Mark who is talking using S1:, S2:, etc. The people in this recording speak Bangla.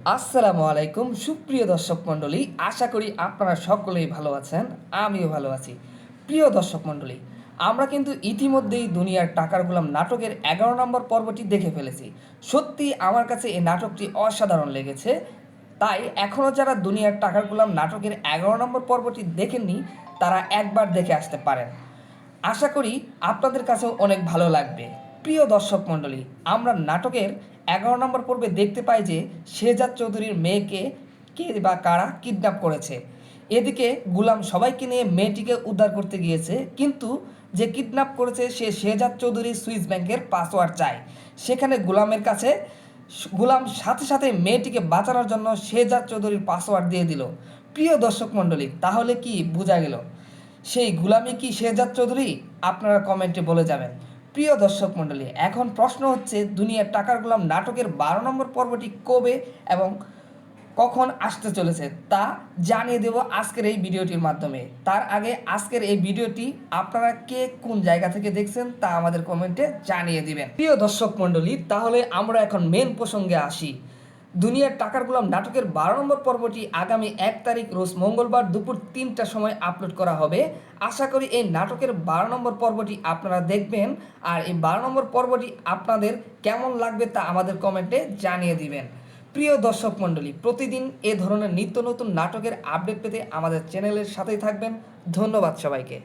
S1: আসসালামু আলাইকুম সুপ্রিয় দর্শক মণ্ডলী, আশা করি আপনারা সকলেই ভালো আছেন। আমিও ভালো আছি। প্রিয় দর্শক মণ্ডলী, আমরা কিন্তু ইতিমধ্যেই দুনিয়ার টাকার গোলাম নাটকের ১১ নম্বর পর্বটি দেখে ফেলেছি। সত্যি আমার কাছে এই নাটকটি অসাধারণ লেগেছে। তাই এখনও যারা দুনিয়ার টাকার গোলাম নাটকের ১১ নম্বর পর্বটি দেখেননি, তারা একবার দেখে আসতে পারেন। আশা করি আপনাদের কাছেও অনেক ভালো লাগবে। প্রিয় দর্শক মণ্ডলী, আমরা নাটকের ১১ নম্বর পর্বে দেখতে পাই যে শেহজাদ চৌধুরীর মেয়েকে কে বা কারা কিডন্যাপ করেছে। এদিকে গুলাম সবাইকে নিয়ে মেয়েটিকে উদ্ধার করতে গিয়েছে, কিন্তু যে কিডন্যাপ করেছে সে শেহজাদ চৌধুরীর সুইস ব্যাংকের পাসওয়ার্ড চায়। সেখানে গুলামের কাছে গুলাম সাথে সাথে মেয়েটিকে বাঁচানোর জন্য শেহজাদ চৌধুরীর পাসওয়ার্ড দিয়ে দিল। প্রিয় দর্শক মণ্ডলী, তাহলে কি বোঝা গেল সেই গুলামি কি শেহজাদ চৌধুরী? আপনারা কমেন্টে বলে যাবেন। প্রিয় দর্শক মণ্ডলী, এখন প্রশ্ন হচ্ছে দুনিয়ার টাকার গোলাম নাটকের ১২ নম্বর পর্বটি কবে এবং কখন আসতে চলেছে তা জানিয়ে দেব আজকের এই ভিডিওটির মাধ্যমে। তার আগে আজকের এই ভিডিওটি আপনারা কে কোন জায়গা থেকে দেখছেন তা আমাদের কমেন্টে জানিয়ে দিবেন। প্রিয় দর্শক মণ্ডলী, তাহলে আমরা এখন মেন প্রসঙ্গে আসি। দুনিয়ার টাকার গোলাম নাটকের ১২ নম্বর পর্বটি আগামী ১ তারিখ রোজ মঙ্গলবার দুপুর ৩টার সময় আপলোড করা হবে। আশা করি এই নাটকের ১২ নম্বর পর্বটি আপনারা দেখবেন, আর এই ১২ নম্বর পর্বটি আপনাদের কেমন লাগবে তা আমাদের কমেন্টে জানিয়ে দিবেন। প্রিয় দর্শক মণ্ডলী, প্রতিদিন এ ধরনের নিত্য নতুন নাটকের আপডেট পেতে আমাদের চ্যানেলের সাথেই থাকবেন। ধন্যবাদ সবাইকে।